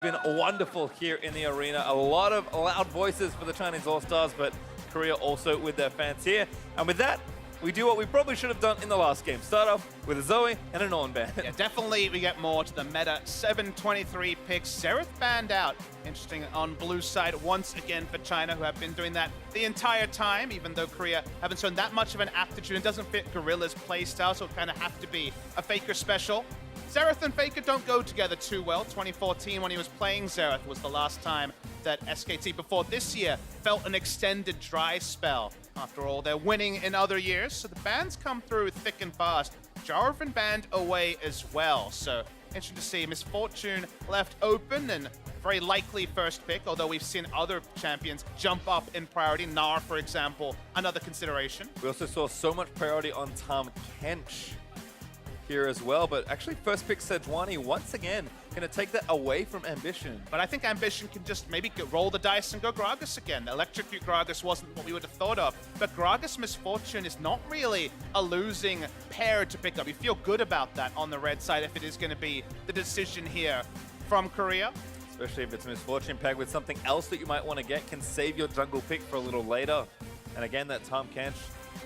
Been wonderful here in the arena. A lot of loud voices for the Chinese All-Stars, but Korea also with their fans here. And with that, we do what we probably should have done in the last game. Start off with a Zoe and a Norn ban. Yeah, definitely we get more to the meta. 723 picks. Xerath banned out. Interesting on blue side once again for China, who have been doing that the entire time, even though Korea haven't shown that much of an aptitude. It doesn't fit Gorilla's playstyle, so it kind of have to be a Faker special. Xerath and Faker don't go together too well. 2014, when he was playing Xerath, was the last time that SKT, before this year, felt an extended dry spell. After all, they're winning in other years, so the bans come through thick and fast. Jarvan banned away as well, so interesting to see. Misfortune left open and very likely first pick, although we've seen other champions jump up in priority. Gnar, for example, another consideration. We also saw so much priority on Tahm Kench here as well, but actually first pick Sejuani once again going to take that away from Ambition. But I think Ambition can just maybe roll the dice and go Gragas again. Electrocute Gragas wasn't what we would have thought of, but Gragas Misfortune is not really a losing pair to pick up. You feel good about that on the red side if it is going to be the decision here from Korea. Especially if it's Misfortune packed with something else that you might want to get, can save your jungle pick for a little later. And again, that Tahm Kench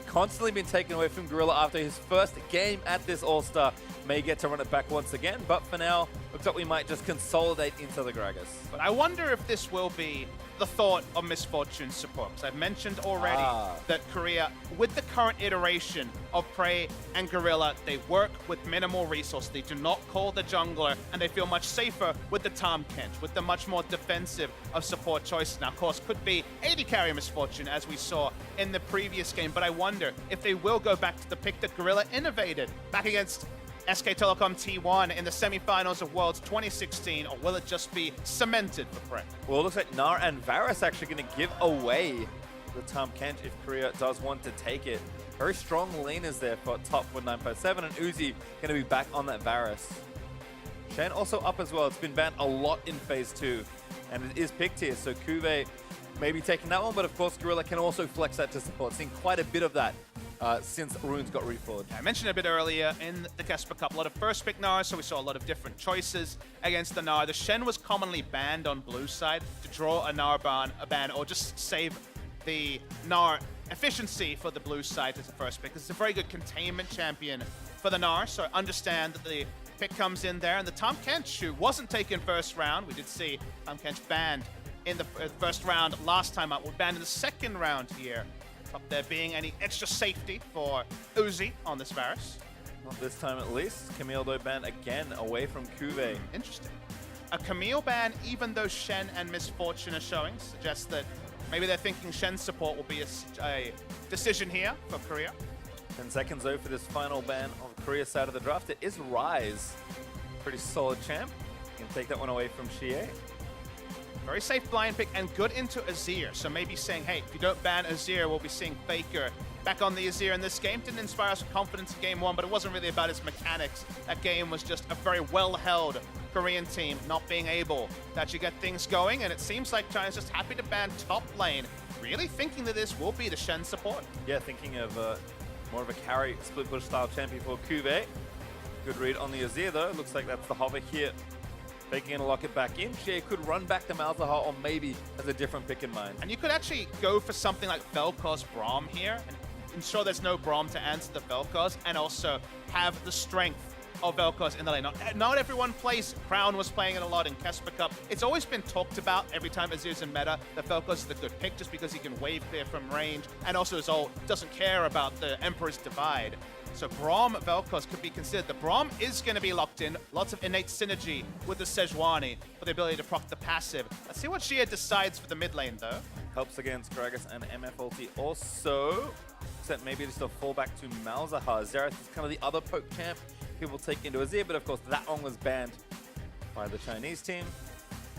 constantly been taken away from Gorilla after his first game at this All-Star. May get to run it back once again, but for now, looks like we might just consolidate into the Gragas. But I wonder if this will be the thought of Misfortune's support, because I've mentioned already that Korea, with the current iteration of Prey and Gorilla, they work with minimal resources. They do not call the jungler, and they feel much safer with the Tahm Kench, with the much more defensive of support choices. Now, of course, could be AD carry Misfortune, as we saw in the previous game, but I wonder if they will go back to the pick that Gorilla innovated back against SK Telecom T1 in the semifinals of Worlds 2016, or will it just be cemented for Prey? Well, it looks like Gnar and Varus actually going to give away the Tahm Kench if Korea does want to take it. Very strong laners there for top 1957, and Uzi going to be back on that Varus. Shen also up as well. It's been banned a lot in Phase 2, and it is picked here, so Kuve may be taking that one, but of course Gorilla can also flex that to support. Seeing quite a bit of that since Runes got reforged. I mentioned a bit earlier in the Casper Cup, a lot of first pick Gnar, so we saw a lot of different choices against the Gnar. The Shen was commonly banned on blue side to draw a Gnar ban, or just save the Gnar efficiency for the blue side as a first pick. It's a very good containment champion for the Gnar, so I understand that the pick comes in there. And the Tahm Kench, who wasn't taken first round, we did see Tahm Kench banned in the first round last time out, we're banned in the second round here. Up there being any extra safety for Uzi on this Varus. Not this time at least. Camille though banned again away from Kuve. Interesting. A Camille ban, even though Shen and Misfortune are showing, suggests that maybe they're thinking Shen's support will be a decision here for Korea. 10 seconds though for this final ban on Korea's side of the draft. It is Ryze. Pretty solid champ. You can take that one away from Xie. Very safe blind pick and good into Azir. So maybe saying, hey, if you don't ban Azir, we'll be seeing Faker back on the Azir in this game. Didn't inspire us with confidence in game one, but it wasn't really about his mechanics. That game was just a very well-held Korean team not being able to actually get things going. And it seems like China's just happy to ban top lane, really thinking that this will be the Shen support. Yeah, thinking of more of a carry split push style champion for Kuve. Good read on the Azir though. Looks like that's the hover here. Faking to lock it back in. Xie could run back to Malzahar, or maybe has a different pick in mind. And you could actually go for something like Vel'Koz Braum here and ensure there's no Braum to answer the Vel'Koz, and also have the strength of Vel'Koz in the lane. Not everyone plays. Crown was playing it a lot in Casper Cup. It's always been talked about every time Azir's in meta that Vel'Koz is the good pick just because he can wave clear from range, and also his ult doesn't care about the Emperor's Divide. So Braum Vel'Koz could be considered. The Braum is going to be locked in. Lots of innate synergy with the Sejuani for the ability to proc the passive. Let's see what Xie decides for the mid lane, though. Helps against Gragas and MF ulti also. Except maybe just a fallback to Malzahar. Xerath is kind of the other poke champ people take into Azir, but of course that one was banned by the Chinese team.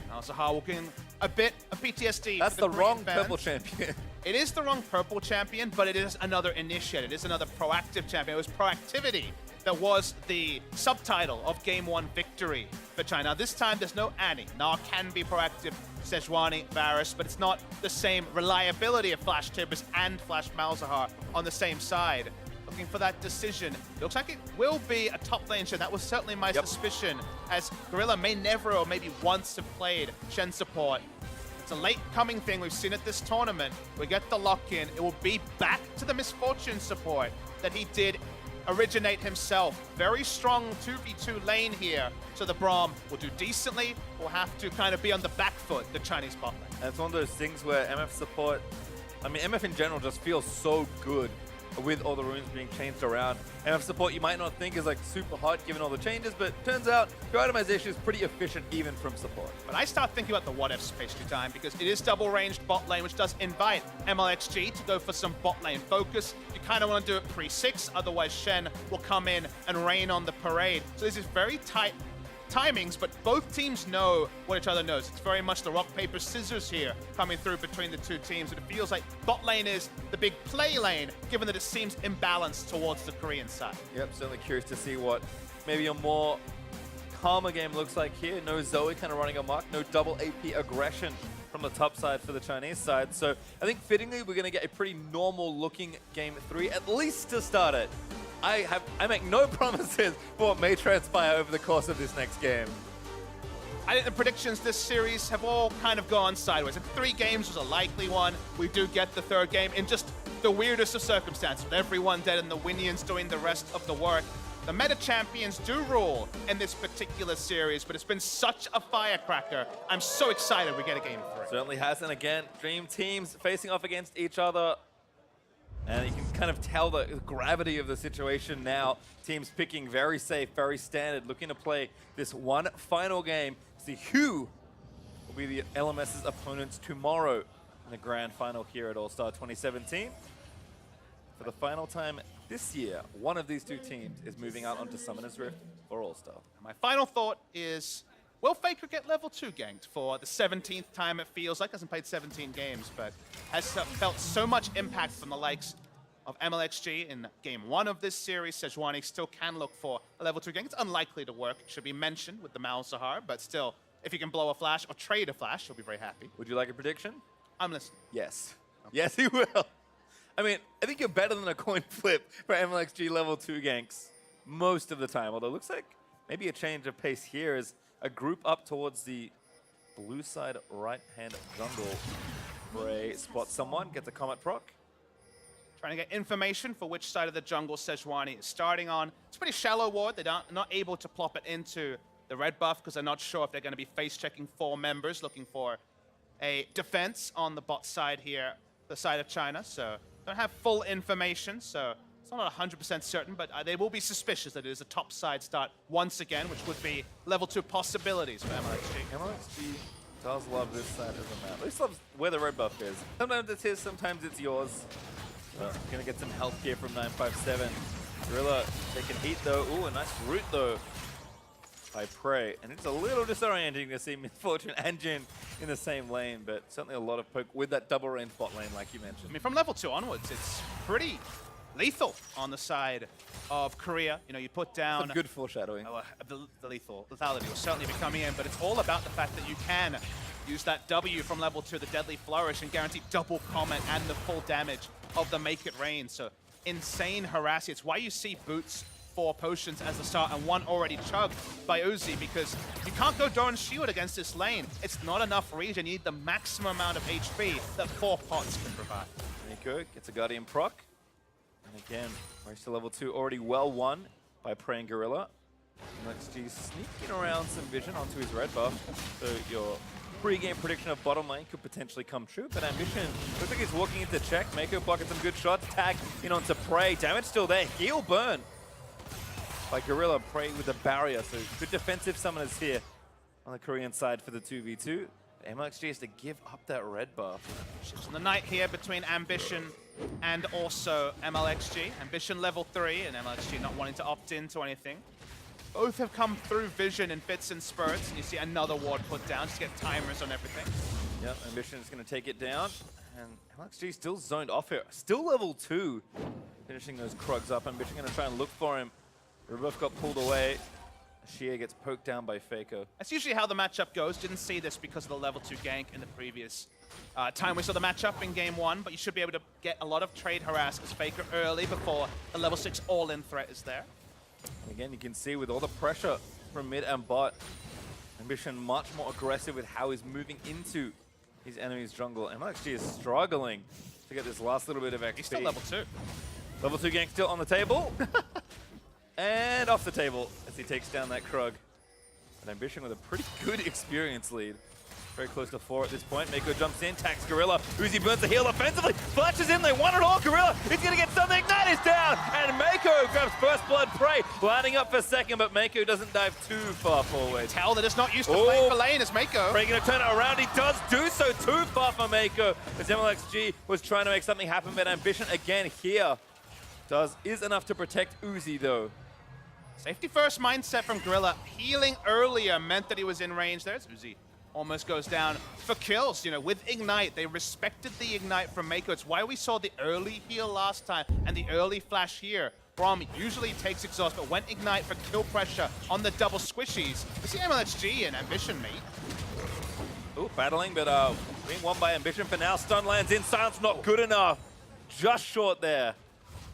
Malzahar walking a bit of PTSD. That's the wrong purple champion. It is the wrong purple champion, but it is another initiate. It is another proactive champion. It was proactivity that was the subtitle of Game 1 victory for China. Now, this time, there's no Annie. Gnar can be proactive, Sejuani, Varus, but it's not the same reliability of Flash Tibbers and Flash Malzahar on the same side. looking for that decision. Looks like it will be a top lane Shen. That was certainly my suspicion, as Gorilla may never or maybe once have played Shen support. It's a late coming thing. We've seen at this tournament. We get the lock-in. It will be back to the Misfortune support that he did originate himself. Very strong 2v2 lane here. So the Braum will do decently. Will have to kind of be on the back foot, the Chinese bot lane. And it's one of those things where MF support, I mean, MF in general just feels so good with all the runes being changed around. MF support you might not think is like super hot given all the changes, but turns out your itemization is pretty efficient even from support. But I start thinking about the what-ifs pastry time, because it is double-ranged bot lane, which does invite MLXG to go for some bot lane focus. You kind of want to do it pre-6, otherwise Shen will come in and rain on the parade. So this is very tight timings, but both teams know what each other knows. It's very much the rock, paper, scissors here coming through between the two teams. And it feels like bot lane is the big play lane, given that it seems imbalanced towards the Korean side. Yep, certainly curious to see what maybe a more calmer game looks like here. No Zoe kind of running amok, no double AP aggression from the top side for the Chinese side. So I think fittingly we're going to get a pretty normal looking game 3, at least to start it. I make no promises for what may transpire over the course of this next game. I think the predictions this series have all kind of gone sideways. If 3 games was a likely one, we do get the 3rd game in just the weirdest of circumstances, with everyone dead and the Winians doing the rest of the work. The meta champions do rule in this particular series, but it's been such a firecracker. I'm so excited we get a game 3. Certainly has, and again, dream teams facing off against each other. And you can kind of tell the gravity of the situation now. Teams picking very safe, very standard, looking to play this one final game. See who will be the LMS's opponents tomorrow in the grand final here at All-Star 2017. For the final time this year, one of these two teams is moving out onto Summoner's Rift or All-Star. My final thought is, will Faker get level 2 ganked for the 17th time it feels like? Hasn't played 17 games, but has felt so much impact from the likes of MLXG in game 1 of this series. Sejuani still can look for a level 2 gank. It's unlikely to work, it should be mentioned with the Malzahar, but still, if you can blow a flash or trade a flash, he'll be very happy. Would you like a prediction? I'm listening. Yes. Okay. Yes, he will. I mean, I think you're better than a coin flip for MLXG level 2 ganks most of the time, although it looks like maybe a change of pace here as a group up towards the blue side right-hand jungle. Bray spots someone, gets a Comet proc. Trying to get information for which side of the jungle Sejuani is starting on. It's a pretty shallow ward. They're not able to plop it into the red buff because they're not sure if they're going to be face-checking 4 members, looking for a defense on the bot side here, the side of China. So don't have full information, so it's not 100% certain, but they will be suspicious that it is a top side start once again, which would be level 2 possibilities for MLXG. MLXG does love this side of the map. At least loves where the red buff is. Sometimes it's his, sometimes it's yours. Gonna get some help here from 957. Gorilla taking heat though. Ooh, a nice root though by Prey. And it's a little disorienting to see Misfortune and Jin in the same lane, but certainly a lot of poke with that double range bot lane like you mentioned. I mean, from level 2 onwards, it's pretty lethal on the side of Korea. You know, you put down... Some good foreshadowing. The lethality will certainly be coming in, but it's all about the fact that you can use that W from level 2, the Deadly Flourish, and guarantee double comment and the full damage of the Make It Rain. So insane harassing. It's why you see Boots 4 potions as the start and 1 already chugged by Uzi, because you can't go Doran's Shield against this lane. It's not enough regen. You need the maximum amount of HP that 4 pots can provide. Nico gets a Guardian proc. And again, race to level 2 already well won by Prey and Gorilla. MLXG sneaking around some vision onto his red buff. So your pre-game prediction of bottom lane could potentially come true, but Ambition looks like he's walking into check. Mako blocking some good shots. Tag in onto Prey. Damage still there. Heal burn by Gorilla. Prey with a barrier. So good defensive summoners here on the Korean side for the 2v2. MLXG has to give up that red buff. Ships on the night here between Ambition and also MLXG. Ambition level 3 and MLXG not wanting to opt into anything. Both have come through vision in fits and spurts, and you see another ward put down just to get timers on everything. Yep, Ambition is going to take it down, and MLXG still zoned off here. Still level 2, finishing those Krugs up. Ambition going to try and look for him. Rebuff got pulled away, Shea gets poked down by Faker. That's usually how the matchup goes. Didn't see this because of the level 2 gank in the previous time we saw the matchup in game 1, but you should be able to get a lot of trade harass as Faker early before the level 6 all-in threat is there. And again, you can see with all the pressure from mid and bot, Ambition much more aggressive with how he's moving into his enemy's jungle. And MLXG is struggling to get this last little bit of XP. He's still level 2. Level 2 gank still on the table. And off the table as he takes down that Krug. And Ambition with a pretty good experience lead. Very close to 4 at this point. Mako jumps in, tags Gorilla. Uzi burns the heal offensively. Flashes in, they want it all. Gorilla is going to get something. Ignite is down. And Mako grabs first blood prey. Lining up for second, but Mako doesn't dive too far forward. Tell that it's not used to playing for lane as Mako. Prey going to turn it around. He does do so too far for Mako. As MLXG was trying to make something happen, but Ambition again here is enough to protect Uzi though. Safety first mindset from Gorilla. Healing earlier meant that he was in range. There's Uzi. Almost goes down for kills, you know, with Ignite. They respected the Ignite from Mako. It's why we saw the early heal last time and the early flash here. Braum usually takes exhaust, but went Ignite for kill pressure on the double squishies. We see MLXG and Ambition meet. Ooh, battling, but being won by Ambition for now. Stun lands in, silence not good enough. Just short there.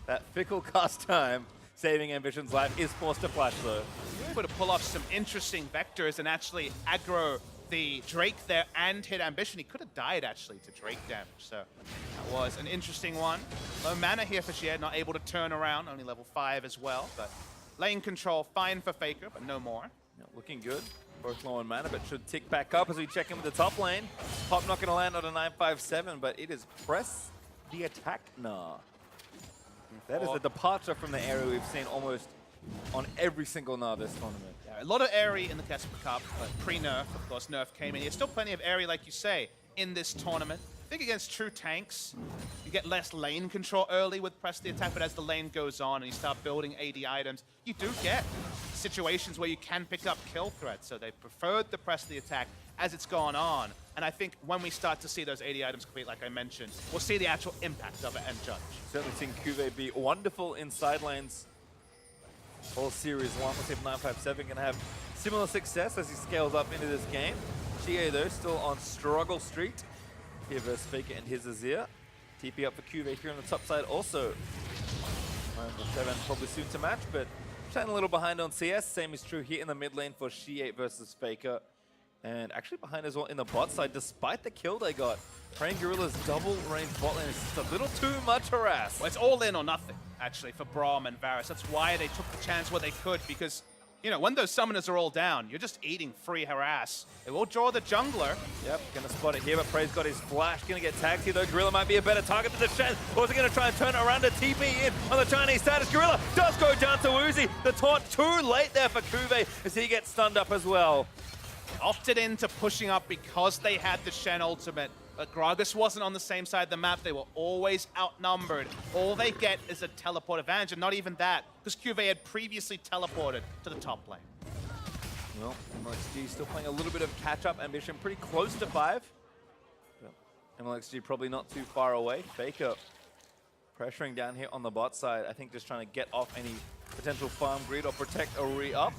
That fickle cast time saving Ambition's life is forced to flash though. Able to pull off some interesting vectors and actually aggro the Drake there and hit Ambition. He could have died actually to Drake damage, so that was an interesting one. Low mana here for Shea, not able to turn around, only level 5 as well, but lane control fine for Faker, but no more. Yeah, looking good. Both low on mana, but should tick back up as we check in with the top lane. Pop not going to land on a 957, but it is press the attack now. That is a departure from the area we've seen almost on every single Gnar this tournament. Yeah, a lot of Airy in the Casper Cup, but pre-nerf, of course, nerf came in. There's still plenty of Airy, like you say, in this tournament. I think against true tanks, you get less lane control early with press the attack, but as the lane goes on and you start building AD items, you do get situations where you can pick up kill threats. So they preferred the press the attack as it's gone on. And I think when we start to see those AD items complete, like I mentioned, we'll see the actual impact of it and judge. Certainly seen Cuvée be wonderful in side lanes. All Series 1, let's see if 957 can have similar success as he scales up into this game. Shea though, still on struggle street. Here versus Faker and his Azir. TP up for Cuvée here on the top side also. 957 probably soon to match, but shining a little behind on CS. Same is true here in the mid lane for Shea versus Faker. And actually behind as well in the bot side, despite the kill they got. Praying Gorilla's double range bot lane is just a little too much harass. Well, it's all in or nothing, actually, for Braum and Varus. That's why they took the chance where they could, because, you know, when those summoners are all down, you're just eating free harass. They will draw the jungler. Yep, gonna spot it here, but Prey's got his flash. Gonna get tagged here, though. Gorilla might be a better target than the Shen. Or is he gonna try and turn it around to TP in on the Chinese status? Gorilla does go down to Uzi. The taunt too late there for Cuvée as he gets stunned up as well. Opted into pushing up because they had the Shen ultimate. But Gragas wasn't on the same side of the map. They were always outnumbered. All they get is a teleport advantage, and not even that, because Cuvée had previously teleported to the top lane. Well, MLXG still playing a little bit of catch-up. Ambition pretty close to 5. MLXG probably not too far away. Faker pressuring down here on the bot side. I think just trying to get off any potential farm greed or protect a re-up.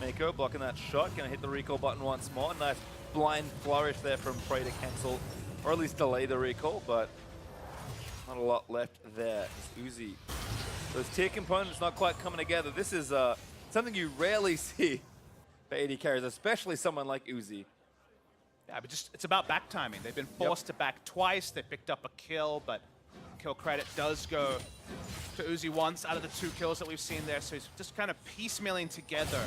Mako blocking that shot. Gonna hit the recall button once more. Nice blind flourish there from Prey to cancel, or at least delay the recall, but not a lot left there. It's Uzi. Those tier components not quite coming together. This is something you rarely see for AD carries, especially someone like Uzi. Yeah, but just it's about back timing. They've been forced to back twice. They picked up a kill, but kill credit does go to Uzi once out of the 2 kills that we've seen there. So he's just kind of piecemealing together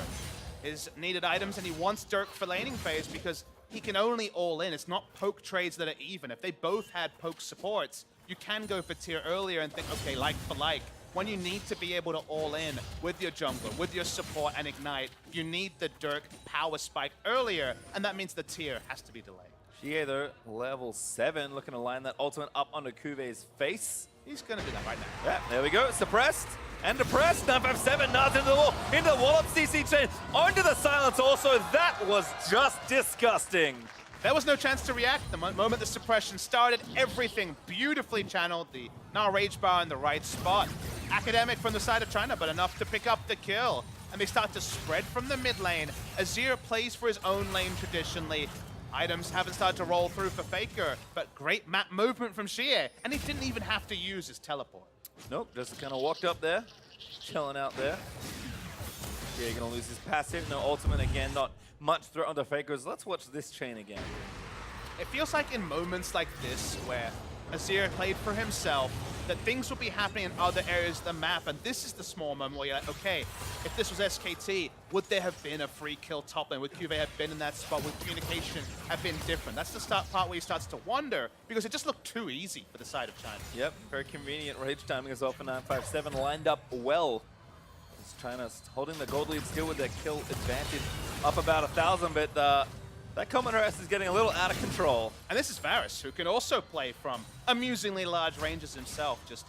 his needed items, and he wants Dirk for laning phase because he can only all in. It's not poke trades that are even. If they both had poke supports, you can go for tier earlier and think, okay, like for like. When you need to be able to all in with your jungler, with your support and ignite, you need the Dirk power spike earlier, and that means the tier has to be delayed. Shea though, level 7, looking to line that ultimate up onto Cuvé's face. He's gonna do that right now. Yeah, there we go. Suppressed and depressed. 957 nods into the wall of CC chain. Onto the silence also. That was just disgusting. There was no chance to react. The moment the suppression started, everything beautifully channeled. The now Rage Bar in the right spot. Academic from the side of China, but enough to pick up the kill. and they start to spread from the mid lane. Azir plays for his own lane traditionally. Items haven't started to roll through for Faker, but great map movement from Xie, and he didn't even have to use his teleport. Nope, just kind of walked up there, chilling out there. Yeah, gonna lose his passive, no ultimate again, not much threat on the Fakers. Let's watch this chain again. It feels like in moments like this, where Azir played for himself, that things will be happening in other areas of the map, and this is the small moment where you're like, okay, if this was SKT, would there have been a free kill top lane? Would Cuvée have been in that spot? Would communication have been different? That's the part where he starts to wonder, because it just looked too easy for the side of China. Yep, very convenient rage timing as well for 957, lined up well. As China's holding the gold lead still with their kill advantage, up about 1,000, but that common harass is getting a little out of control. And this is Varus, who can also play from amusingly large ranges himself, just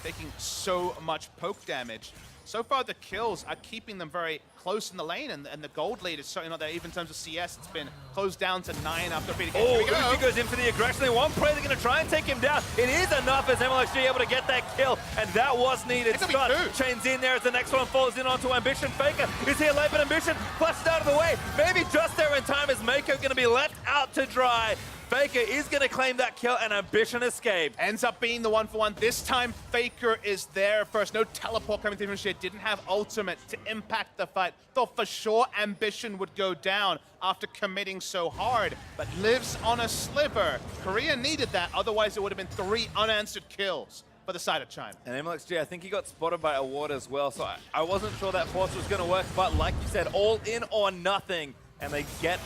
taking so much poke damage. So far, the kills are keeping them very close in the lane, and the gold lead is certainly not there. Even in terms of CS, it's been closed down to 9 after beating. Oh, Uzi goes in for the aggression. One play, they're going to try and take him down. It is enough as MLXG able to get that kill, and that was needed. Scott chains in there as the next one falls in onto Ambition. Faker is here late, but Ambition flushed out of the way. Maybe just there in time as Mako going to be left out to dry. Faker is going to claim that kill, and Ambition escaped. Ends up being the 1-for-1. This time, Faker is there first. No teleport coming through from Xie. Didn't have ultimate to impact the fight. Thought for sure Ambition would go down after committing so hard, but lives on a sliver. Korea needed that, otherwise it would have been 3 unanswered kills for the side of China. And MLXG, I think he got spotted by a ward as well, so I wasn't sure that force was going to work, but like you said, all in or nothing, and they get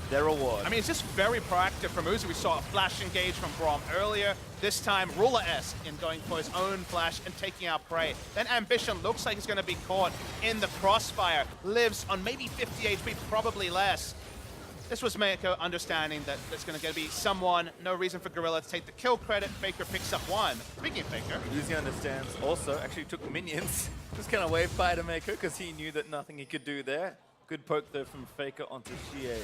their reward. I mean, it's just very proactive from Uzi. We saw a flash engage from Braum earlier. This time, Ruler-esque in going for his own flash and taking out prey. Then Ambition looks like he's going to be caught in the crossfire. Lives on maybe 50 HP, probably less. This was Mako understanding that there's going to be someone, no reason for Gorilla to take the kill credit. Faker picks up 1. Speaking of Faker. Uzi understands also, actually took minions. Just kind of waved by to Mako because he knew that nothing he could do there. Good poke though from Faker onto Xie.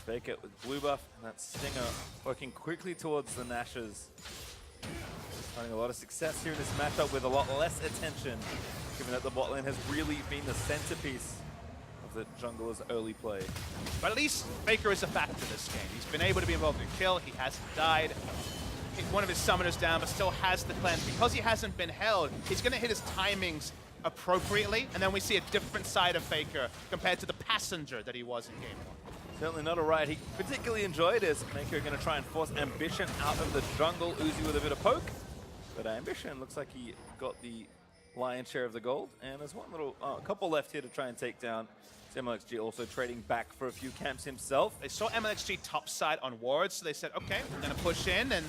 Faker with blue buff, and that Stinger working quickly towards the Nashers. Finding a lot of success here in this matchup with a lot less attention, given that the bot lane has really been the centerpiece of the jungler's early play. But at least Faker is a factor this game. He's been able to be involved in kill, he hasn't died. Hit one of his summoners down, but still has the cleanse. Because he hasn't been held, he's going to hit his timings appropriately, and then we see a different side of Faker compared to the passenger that he was in game 1. Certainly not a ride he particularly enjoyed as Mako going to try and force Ambition out of the jungle. Uzi with a bit of poke, but Ambition looks like he got the lion's share of the gold, and there's one little couple left here to try and take down. MLXG also trading back for a few camps himself. They saw MLXG topside on wards, so they said, okay, we're going to push in and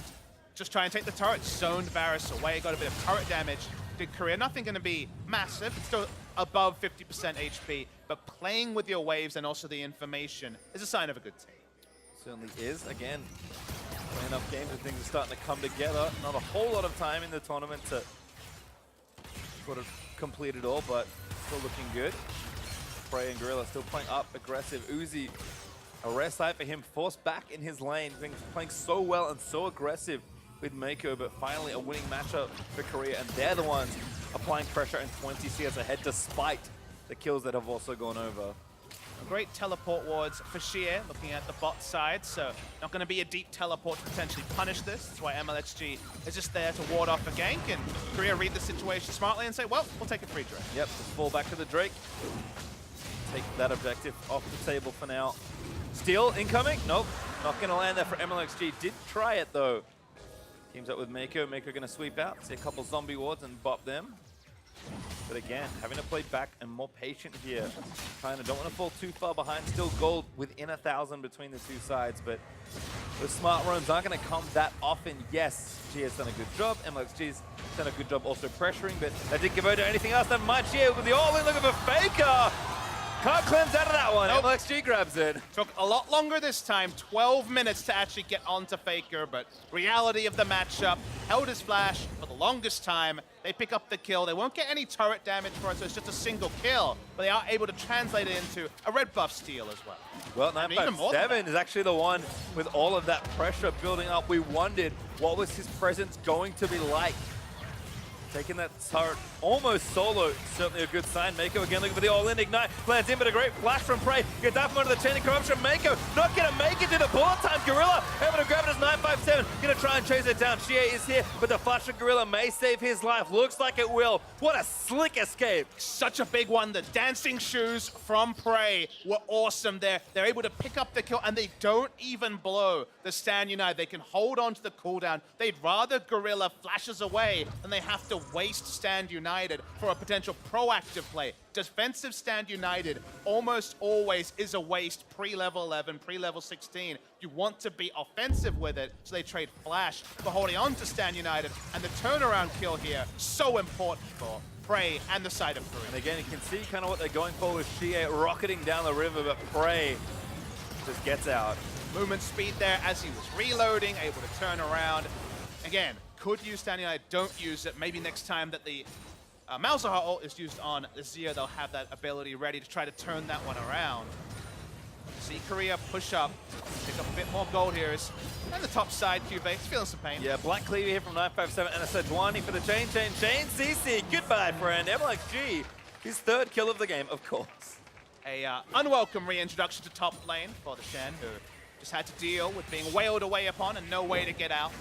just try and take the turret. Zoned Varus away, got a bit of turret damage. Did Korea, nothing going to be massive, it's still above 50% HP, but playing with your waves and also the information is a sign of a good team. Certainly is. Again, playing enough games and things are starting to come together. Not a whole lot of time in the tournament to sort of complete it all, but still looking good. Prey and Gorilla still playing up aggressive. Uzi, a rare sight for him, forced back in his lane, playing so well and so aggressive with Mako, but finally a winning matchup for Korea, and they're the ones applying pressure and 20 CS ahead despite the kills that have also gone over. Great teleport wards for Xie, looking at the bot side, so not going to be a deep teleport to potentially punish this. That's why MLXG is just there to ward off a gank, and Korea read the situation smartly and say, well, we'll take a free Drake. Yep, just fall back to the Drake. Take that objective off the table for now. Steal incoming? Nope, not going to land there for MLXG. Did try it though. Teams up with Mako. Mako going to sweep out, see a couple zombie wards and bop them. But again, having to play back and more patient here. China don't want to fall too far behind. Still gold within 1,000 between the two sides, but those smart roams aren't going to come that often. Yes, G has done a good job. MLXG's done a good job also pressuring, but that didn't give over to anything else. That might G with the all-in looking for Faker. Can't cleanse out of that one. Nope. MLXG grabs it. Took a lot longer this time, 12 minutes to actually get onto Faker, but reality of the matchup, held his flash for the longest time. They pick up the kill. They won't get any turret damage for it, so it's just a single kill, but they are able to translate it into a red buff steal as well. Well, 957 is actually the one with all of that pressure building up. We wondered what was his presence going to be like. Taking that turret almost solo, certainly a good sign. Mako again looking for the all-in ignite. Lands in, but a great flash from Prey. Gets up onto the chain of corruption. Mako not gonna make it to the bullet time. Gorilla able to grab it as 957. Gonna try and chase it down. Chie is here, but the flash from Gorilla may save his life. Looks like it will. What a slick escape. Such a big one. The dancing shoes from Prey were awesome there. They're able to pick up the kill, and they don't even blow the Stand United. They can hold on to the cooldown. They'd rather Gorilla flashes away than they have to waste Stand United for a potential proactive play. Defensive Stand United almost always is a waste pre-level 11, pre-level 16. You want to be offensive with it, so they trade Flash for holding on to Stand United, and the turnaround kill here, so important for Prey and the side of Korea. And again, you can see kind of what they're going for with Chie rocketing down the river, but Prey just gets out. Movement speed there as he was reloading, able to turn around. Again, could use Stand United, don't use it. Maybe next time that the Malzahar ult is used on Azir, they'll have that ability ready to try to turn that one around. See Korea push up, pick up a bit more gold here. And the top side, Cuvée is feeling some pain. Yeah, Black Cleaver here from 957 and a Sejuani for the chain. CC, goodbye, friend. MLXG, his third kill of the game, of course. A unwelcome reintroduction to top lane for the Shen, who just had to deal with being wailed away upon and no way to get out.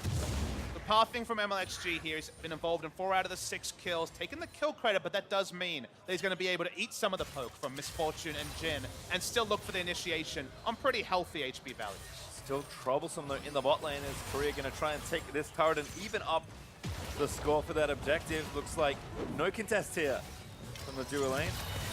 The pathing from MLXG here has been involved in 4 out of the 6 kills, taking the kill credit, but that does mean that he's going to be able to eat some of the poke from Misfortune and Jin and still look for the initiation on pretty healthy HP values. Still troublesome though in the bot lane as Korea going to try and take this turret and even up the score for that objective. Looks like no contest here from the duo lane.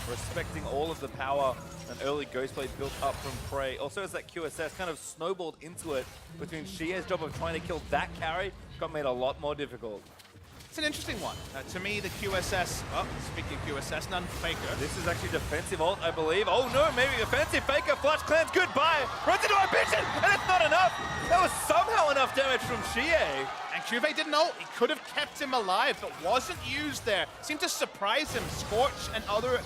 Respecting all of the power and early Ghostblade built up from Prey. Also as that QSS kind of snowballed into it between Chie's job of trying to kill that carry, got made a lot more difficult. It's an interesting one. To me, the QSS, speaking of QSS, none Faker. This is actually defensive ult, I believe. Oh no, maybe offensive. Faker, Flash Clans, goodbye. Runs into our vision, and it's not enough. That was somehow enough damage from Chie. And Cuvée didn't ult. He could have kept him alive, but wasn't used there. Seemed to surprise him. Scorch and other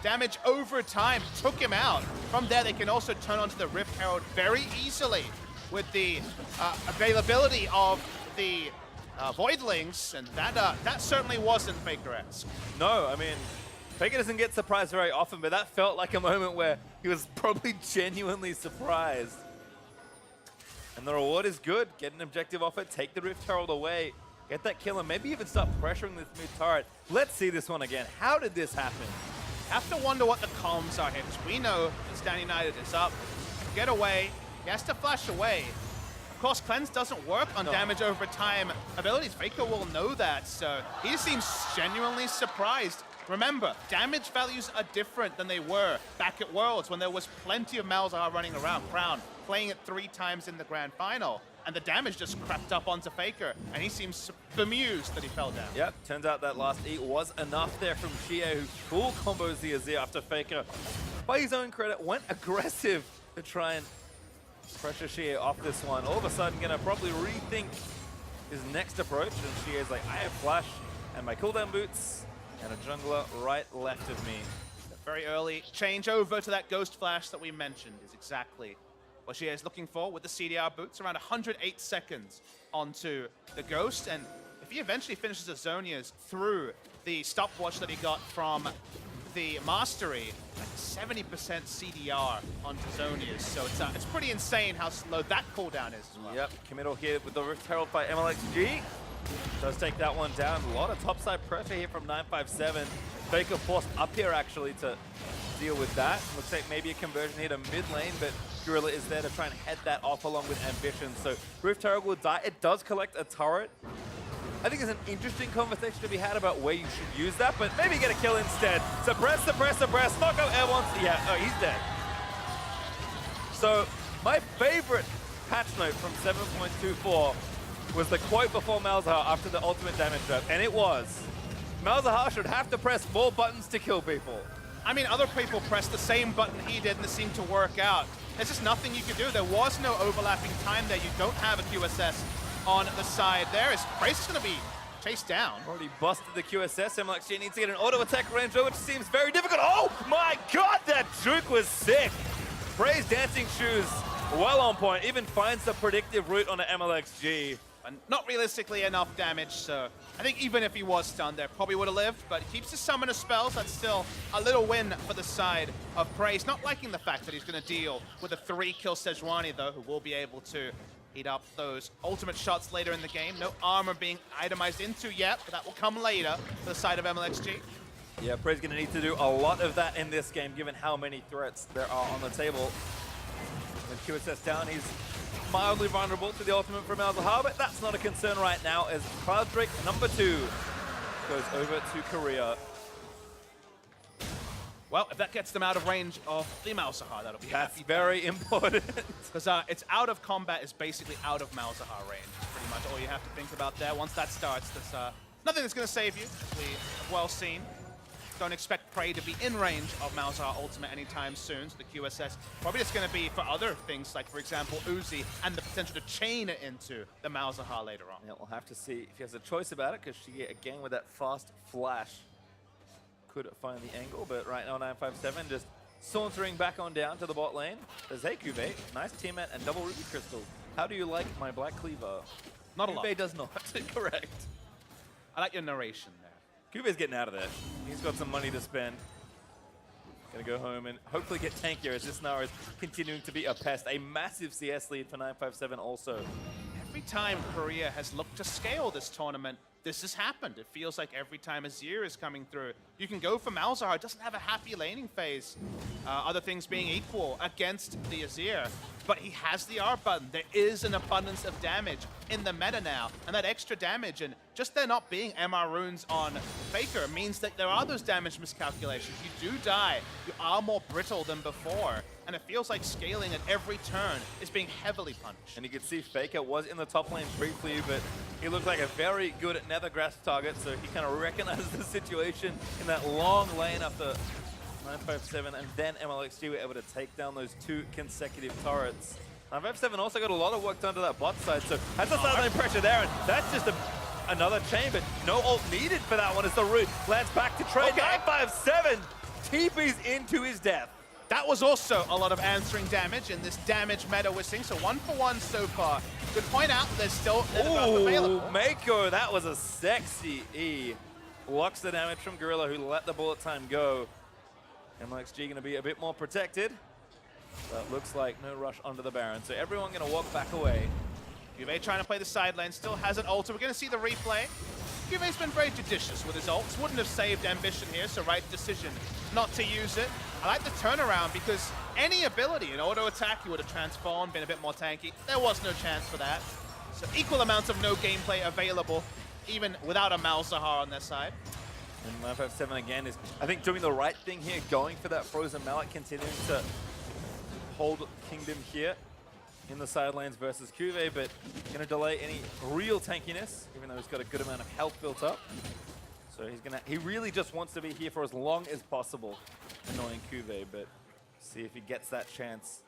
damage over time took him out. From there, they can also turn onto the Rift Herald very easily with the availability of the Voidlings, and that certainly wasn't Faker-esque. No, I mean, Faker doesn't get surprised very often, but that felt like a moment where he was probably genuinely surprised. And the reward is good. Get an objective off it, take the Rift Herald away, get that kill, and maybe even start pressuring this mid turret. Let's see this one again. How did this happen? Have to wonder what the comms are here, because we know that Stand United is up. Get away. He has to flash away. Of course, Cleanse doesn't work on damage over time abilities. Faker will know that, so he seems genuinely surprised. Remember, damage values are different than they were back at Worlds when there was plenty of Malzahar running around. Crown playing it 3 times in the grand final, and the damage just crept up onto Faker, and he seems bemused that he fell down. Yep, turns out that last eat was enough there from Chie, who full combos the Azir after Faker, by his own credit, went aggressive to try and pressure Chie off this one. All of a sudden, gonna probably rethink his next approach, and Chie's like, I have Flash and my cooldown boots, and a jungler right left of me. The very early change over to that Ghost Flash that we mentioned is exactly what Chie is looking for with the CDR boots, around 108 seconds onto the Ghost, and if he eventually finishes his Zonias through the stopwatch that he got from the Mastery, like 70% CDR onto Zonias, so it's pretty insane how slow that cooldown is as well. Yep, committal here with the Rift Herald by MLXG. Does take that one down. A lot of topside pressure here from 957. Faker forced up here actually to deal with that. Looks like maybe a conversion here to mid lane, but Gorilla is there to try and head that off along with Ambition. So Rift Herald will die. It does collect a turret. I think there's an interesting conversation to be had about where you should use that, but maybe get a kill instead. Suppress, suppress, suppress. Knockout airborne. Yeah, oh, he's dead. So my favorite patch note from 7.24 was the quote before Malzahar after the ultimate damage drop, and it was, Malzahar should have to press more buttons to kill people. I mean, other people pressed the same button he did and it seemed to work out. There's just nothing you could do. There was no overlapping time there. You don't have a QSS on the side there. Brace is going to be chased down. Already busted the QSS. MLXG needs to get an auto attack range, which seems very difficult. Oh my god, that juke was sick. Bray's dancing shoes well on point. Even finds the predictive route on the MLXG. And not realistically enough damage, so I think even if he was stunned there, probably would have lived, but he keeps his summoner spells. That's still a little win for the side of Praise. Not liking the fact that he's going to deal with a 3-kill Sejuani, though, who will be able to heat up those ultimate shots later in the game. No armor being itemized into yet, but that will come later for the side of MLXG. Yeah, Praise going to need to do a lot of that in this game, given how many threats there are on the table. With QSS down, he's mildly vulnerable to the ultimate from Malzahar, but that's not a concern right now as Cloud Drake number 2 goes over to Korea. Well, if that gets them out of range of the Malzahar, that'll be That's happy. very important. Because it's out of combat is basically out of Malzahar range. Pretty much all you have to think about there. Once that starts, there's nothing that's going to save you, as we have well seen. Don't expect Prey to be in range of Malzahar ultimate anytime soon, so the QSS probably just going to be for other things, like, for example, Uzi, and the potential to chain it into the Malzahar later on. Yeah, we'll have to see if he has a choice about it, because she, again, with that fast flash, could find the angle, but right now 957 just sauntering back on down to the bot lane. There's Kuve, nice teammate, and double Ruby Crystal. How do you like my Black Cleaver? Not a lot. Kuve does not, correct. I like your narration there. Kuve's getting out of there. He's got some money to spend. Gonna go home and hopefully get tankier as this Nara is continuing to be a pest. A massive CS lead for 957 also. Every time Korea has looked to scale this tournament, this has happened. It feels like every time Azir is coming through, you can go for Malzahar. It doesn't have a happy laning phase. Other things being equal against the Azir. But he has the R button. There is an abundance of damage in the meta now. And that extra damage, and just there not being MR runes on Faker means that there are those damage miscalculations. You do die. You are more brittle than before. And it feels like scaling at every turn is being heavily punished. And you can see Faker was in the top lane briefly, but he looked like a very good Nethergrass target, so he kind of recognized the situation in that long lane after 957, and then MLXG were able to take down those 2 consecutive turrets. 957 also got a lot of work done to that bot side, so has the side lane pressure there, and that's just another chain, but no ult needed for that one as the root lands back to trade. Okay. 957 TP's into his death. That was also a lot of answering damage in this damage meta we're seeing, so 1 for 1 so far. Good point out, there's still Netherbuff available. Mako, that was a sexy E. Blocks the damage from Gorilla, who let the bullet time go. MLXG going to be a bit more protected. But looks like no rush onto the Baron, so everyone going to walk back away. Juve trying to play the side lane, still has an ult. We're going to see the replay. Juve's been very judicious with his ults. Wouldn't have saved Ambition here, so right decision not to use it. I like the turnaround because any ability, an auto attack, he would have transformed, been a bit more tanky. There was no chance for that. So equal amounts of no gameplay available, even without a Malzahar on their side. And 957 again is, I think, doing the right thing here, going for that Frozen Mallet, continuing to hold Kingdom here in the side lanes versus Kuve, but going to delay any real tankiness, even though he's got a good amount of health built up. So he really just wants to be here for as long as possible, annoying Kuve, but see if he gets that chance.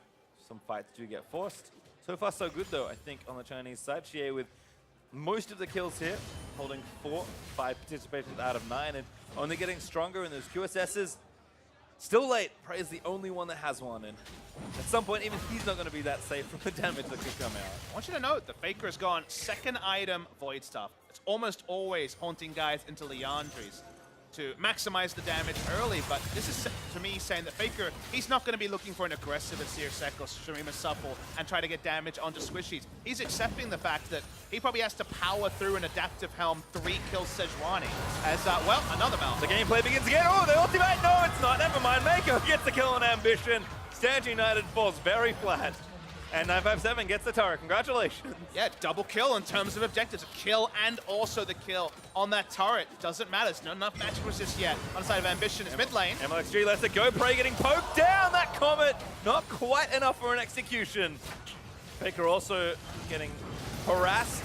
Some fights do get forced. So far so good though, I think, on the Chinese side. Xie with most of the kills here, holding 4, 5 participations out of 9, and only getting stronger in those QSSs. Still late, Prey is the only one that has one, and at some point even he's not going to be that safe from the damage that could come out. I want you to note, the Faker has gone second item Void Staff. It's almost always haunting guys into Leandries to maximize the damage early, but this is, to me, saying that Faker, he's not going to be looking for an aggressive Azir Sek or Sharima Supple and try to get damage onto Squishies. He's accepting the fact that he probably has to power through an Adaptive Helm 3-kill Sejuani as, well, another Malzahar. The gameplay begins again. Oh, the ultimate! No, it's not. Never mind. Mako gets the kill on Ambition. Stand United falls very flat. And 957 gets the turret. Congratulations. Yeah, double kill in terms of objectives. A kill and also the kill on that turret. Doesn't matter. There's not enough magic resist yet. On the side of Ambition, it's mid lane. MLXG lets it go. Prey getting poked down. That Comet, not quite enough for an execution. Faker also getting harassed.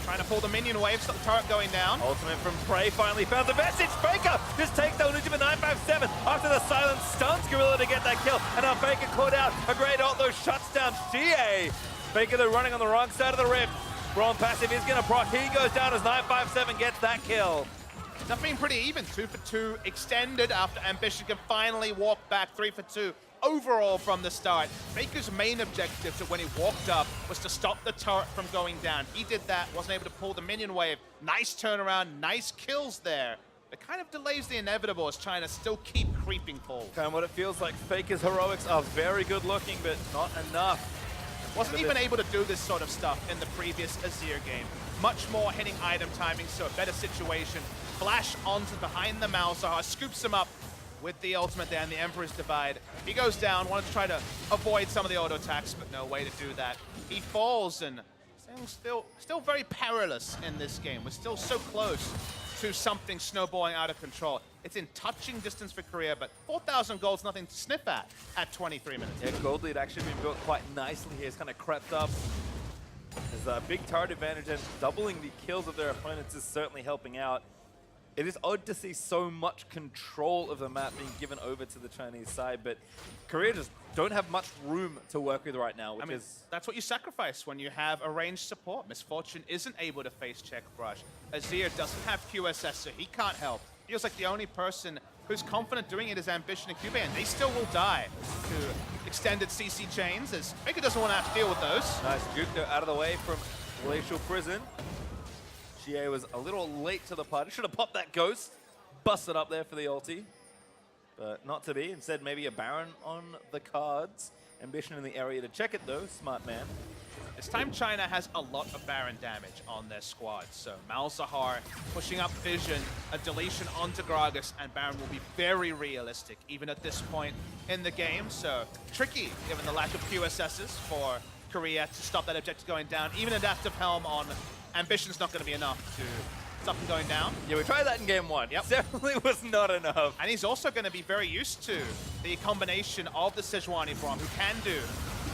Trying to pull the minion wave, stop the turret going down. Ultimate from Prey finally found the message. Faker just takes down Uji for 957 after the silence stuns Gorilla to get that kill. And now Faker caught out. A great ult though shuts down CA. Faker though running on the wrong side of the rift. Brawn passive is going to proc. He goes down as 957 gets that kill. That being pretty even. 2 for 2 extended after Ambition can finally walk back. 3 for 2 overall from the start, Faker's main objective to when he walked up was to stop the turret from going down. He did that, wasn't able to pull the minion wave. Nice turnaround, nice kills there. It kind of delays the inevitable as China still keep creeping forward. Kind of what it feels like. Faker's heroics are very good looking, but not enough. Wasn't even able to do this sort of stuff in the previous Azir game. Much more hitting item timing, so a better situation. Flash onto behind the Malzahar, scoops him up with the ultimate there and the Emperor's Divide. He goes down, wanted to try to avoid some of the auto attacks, but no way to do that. He falls and still very perilous in this game. We're still so close to something snowballing out of control. It's in touching distance for Korea, but 4,000 gold's nothing to sniff at 23 minutes. Yeah, gold lead actually been built quite nicely here. It's kind of crept up. There's a big turret advantage, and doubling the kills of their opponents is certainly helping out. It is odd to see so much control of the map being given over to the Chinese side, but Korea just don't have much room to work with right now, which is... That's what you sacrifice when you have a ranged support. Misfortune isn't able to face check Brush. Azir doesn't have QSS, so he can't help. Feels like the only person who's confident doing it is Ambition and QB, and they still will die to extended CC chains, as Faker doesn't want to have to deal with those. Nice juke though, out of the way from Glacial Prison. Xie was a little late to the party. Should have popped that ghost. Busted up there for the ulti. But not to be. Instead, maybe a Baron on the cards. Ambition in the area to check it though. Smart man. This time China has a lot of Baron damage on their squad. So Malzahar pushing up Vision, a deletion onto Gragas, and Baron will be very realistic even at this point in the game. So tricky given the lack of QSSs for Korea to stop that objective going down. Even Adaptive Helm on Ambition's not going to be enough to stop him going down. Yeah, we tried that in game one. Yep. Definitely was not enough. And he's also going to be very used to the combination of the Sejuani Braum, who can do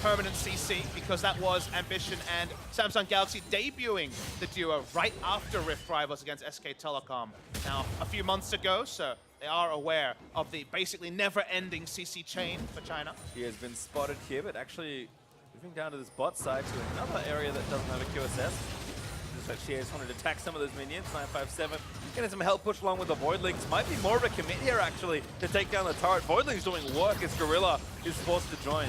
permanent CC, because that was Ambition and Samsung Galaxy debuting the duo right after Rift Rivals against SK Telecom. Now, a few months ago, so they are aware of the basically never-ending CC chain for China. He has been spotted here, but actually moving down to this bot side to another area that doesn't have a QSS. But Xie just wanted to attack some of those minions. 957 getting some help pushed along with the Voidlings. Might be more of a commit here actually to take down the turret. Voidlings doing work as Gorilla is forced to join.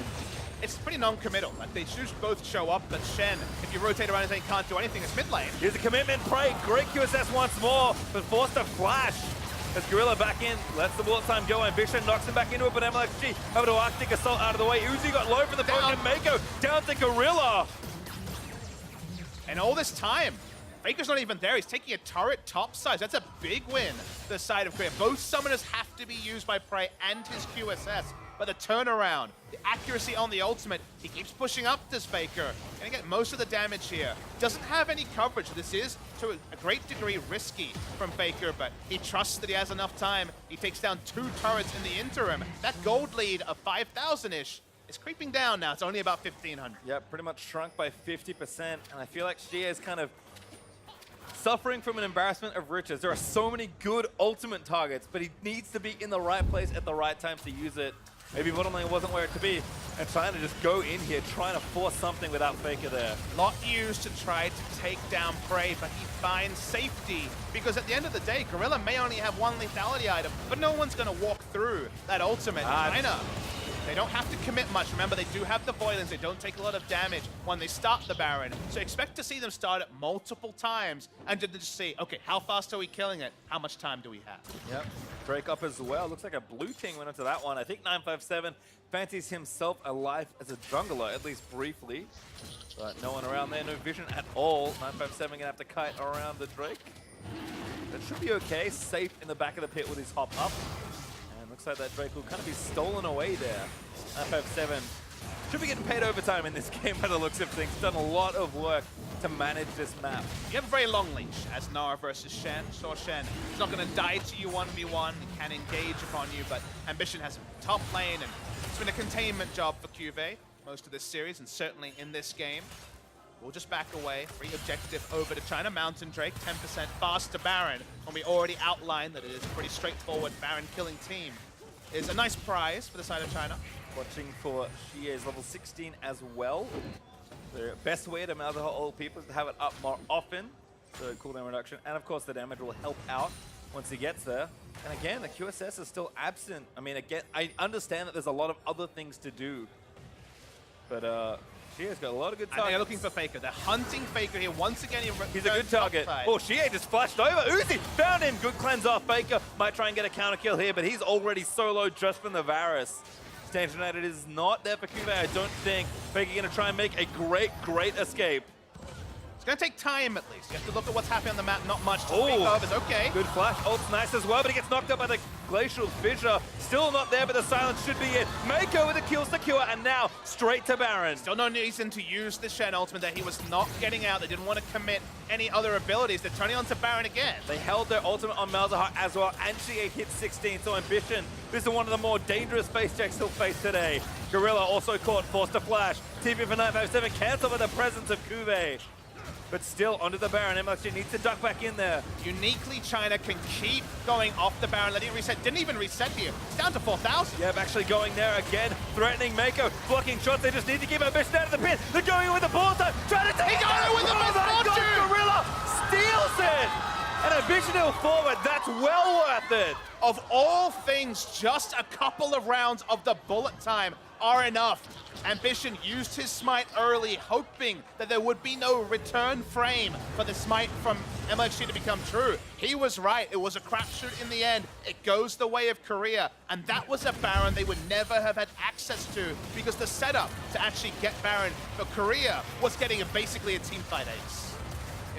It's pretty non-committal. Like, they should both show up, but Shen, if you rotate around and say can't do anything, it's mid lane. Here's a commitment, Prey. Great QSS once more, but forced to flash. As Gorilla back in, lets the bullet time go. Ambition knocks him back into it, but MLXG over to Arctic Assault out of the way. Uzi got low for the poke, and Mako down to Gorilla. And all this time, Faker's not even there. He's taking a turret top side. That's a big win for the side of Korea. Both summoners have to be used by Prey and his QSS. But the turnaround, the accuracy on the ultimate, he keeps pushing up this Faker. Gonna get most of the damage here. Doesn't have any coverage. This is, to a great degree, risky from Faker, but he trusts that he has enough time. He takes down 2 turrets in the interim. That gold lead of 5,000-ish is creeping down now. It's only about 1,500. Yeah, pretty much shrunk by 50%, and I feel like Xie is kind of suffering from an embarrassment of riches. There are so many good ultimate targets, but he needs to be in the right place at the right time to use it. Maybe bottom lane wasn't where it to be, and trying to just go in here, trying to force something without Faker there. Lot used to try to take down Prey, but he finds safety. Because at the end of the day, Gorilla may only have 1 lethality item, but no one's going to walk through that ultimate. China, they don't have to commit much. Remember, they do have the Voidlings. They don't take a lot of damage when they start the Baron. So expect to see them start it multiple times and to just see, okay, how fast are we killing it? How much time do we have? Yep. Drake up as well. Looks like a blue team went into that one. I think 957 fancies himself alive as a jungler, at least briefly. But no one around there, no vision at all. 957 gonna have to kite around the Drake. That should be okay. Safe in the back of the pit with his hop up. And looks like that Drake will kind of be stolen away there. 957 should be getting paid overtime in this game by the looks of things. Done a lot of work to manage this map. You have a very long leash as Nara versus Shen. Sure, Shen is not going to die to you 1v1. He can engage upon you, but Ambition has him top lane, and it's been a containment job for QV most of this series, and certainly in this game. We'll just back away. Free objective over to China. Mountain Drake, 10% faster Baron. When we already outlined that it is a pretty straightforward Baron killing team. Is a nice prize for the side of China. Watching for Xie's level 16 as well. The best way to Malzahar all people is to have it up more often. So cooldown reduction, and of course the damage will help out. once he gets there. And again, the QSS is still absent. I mean, again, I understand that there's a lot of other things to do. But Shia's got a lot of good targets. They're looking for Faker. They're hunting Faker here. Once again, he's a good target. Oh, Shia just flashed over. Uzi found him. Good cleanse off. Faker might try and get a counter kill here, but he's already solo just from the Varus. Stange United is not there for Cuvée, I don't think. Faker going to try and make a great escape. It's going to take time, at least. You have to look at what's happening on the map. Not much to speak of. It's okay. Good flash. Ult's nice as well, but he gets knocked up by the Glacial Fissure. Still not there, but the silence should be it. Mako with the kill secure, and now straight to Baron. Still no reason to use the Shen ultimate that he was not getting out. They didn't want to commit any other abilities. They're turning on to Baron again. They held their ultimate on Malzahar as well, and she hit 16, so Ambition. This is one of the more dangerous face checks he'll face today. Gorilla also caught, forced to flash. TP for 957, cancelled by the presence of Cuvée. But still, onto the Baron. MLG needs to duck back in there. Uniquely, China can keep going off the Baron, letting it reset. Didn't even reset here. It's down to 4,000. Yep, actually going there again. Threatening Mako. Blocking shots. They just need to keep Ambition out of the pit. They're going in with the ball time. Trying to take it. He got it with the misfortune. Gorilla steals it. And Ambition hill forward. That's well worth it. Of all things, just a couple of rounds of the bullet time are enough. Ambition used his smite early, hoping that there would be no return frame for the smite from MLG to become true. He was right. It was a crapshoot in the end. It goes the way of Korea, and that was a Baron they would never have had access to because the setup to actually get Baron for Korea was getting basically a teamfight ace.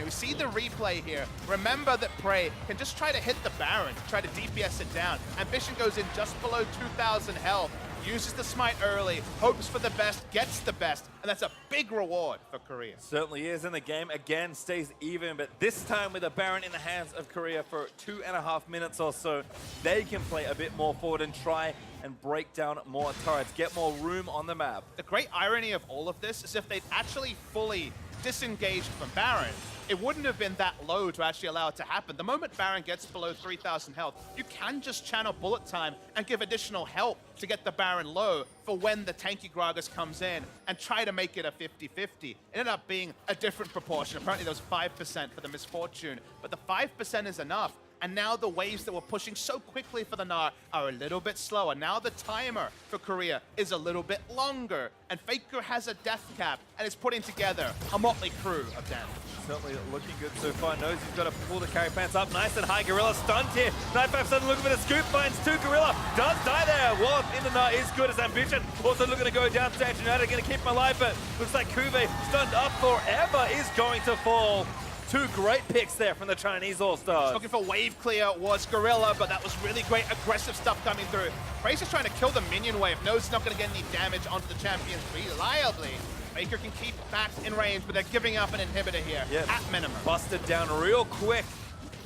We see the replay here. Remember that Prey can just try to hit the Baron, try to DPS it down. Ambition goes in just below 2,000 health, uses the smite early, hopes for the best, gets the best, and that's a big reward for Korea. Certainly is, and the game again stays even, but this time with the Baron in the hands of Korea for 2.5 minutes or so, they can play a bit more forward and try and break down more turrets, get more room on the map. The great irony of all of this is if they'd actually fully disengaged from Baron, it wouldn't have been that low to actually allow it to happen. The moment Baron gets below 3,000 health, you can just channel bullet time and give additional help to get the Baron low for when the tanky Gragas comes in and try to make it a 50-50. It ended up being a different proportion. Apparently there was 5% for the misfortune, but the 5% is enough. And now the waves that were pushing so quickly for the Gnar are a little bit slower. Now the timer for Korea is a little bit longer. And Faker has a death cap and is putting together a motley crew of damage. Certainly looking good so far. Knows he's got to pull the carry pants up nice and high. Gorilla stunned here. 957 looking for the scoop. Finds two. Gorilla does die there. Wallop in the Gnar is good as Ambition. Also looking to go down. Stange United going to keep him alive, but looks like Cuvée stunned up forever is going to fall. Two great picks there from the Chinese All-Stars. Looking for wave clear was Gorilla, but that was really great aggressive stuff coming through. Fraser's trying to kill the minion wave. Knows he's not going to get any damage onto the champions reliably. Baker can keep back in range, but they're giving up an inhibitor here at minimum. Busted down real quick.